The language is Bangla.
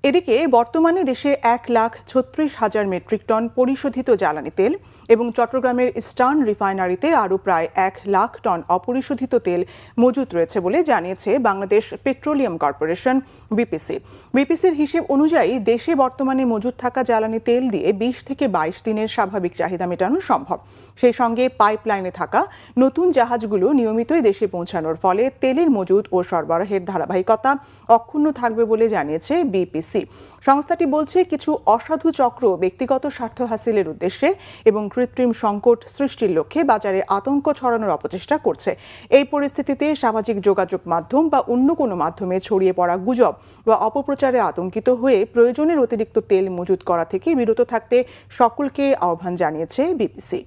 এদিকে বর্তমানে দেশে 1,36,000 মেট্রিক টন পরিশোধিত জ্বালানি তেল এবং চট্টগ্রামের ইস্টার্ন রিফাইনারিতে আরও প্রায় 1,00,000 টন অপরিশোধিত তেল মজুত রয়েছে বলে জানিয়েছে বাংলাদেশ পেট্রোলিয়াম কর্পোরেশন বিপিসি। বিপিসির হিসেব অনুযায়ী দেশে বর্তমানে মজুত থাকা জ্বালানি তেল দিয়ে 20 থেকে 22 দিনের স্বাভাবিক চাহিদা মেটানো সম্ভব। সেই সঙ্গে পাইপলাইনে থাকা নতুন জাহাজগুলো নিয়মিতই দেশে পৌঁছানোর ফলে তেলের মজুত ও সরবরাহের ধারাবাহিকতা অক্ষুণ্ণ থাকবে বলে জানিয়েছে বিপিসি। সংস্থাটি বলছে, কিছু অসাধু চক্র ব্যক্তিগত স্বার্থ হাসিলের উদ্দেশ্যে এবং কৃত্রিম সংকট সৃষ্টির লক্ষ্যে বাজারে আতঙ্ক ছড়ানোর অপচেষ্টা করছে। এই পরিস্থিতিতে সামাজিক যোগাযোগ মাধ্যম বা অন্য কোনো মাধ্যমে ছড়িয়ে পড়া গুজব বা অপপ্রচারে আতঙ্কিত হয়ে প্রয়োজনের অতিরিক্ত তেল মজুত করা থেকে বিরত থাকতে সকলকে আহ্বান জানিয়েছে বিপিসি।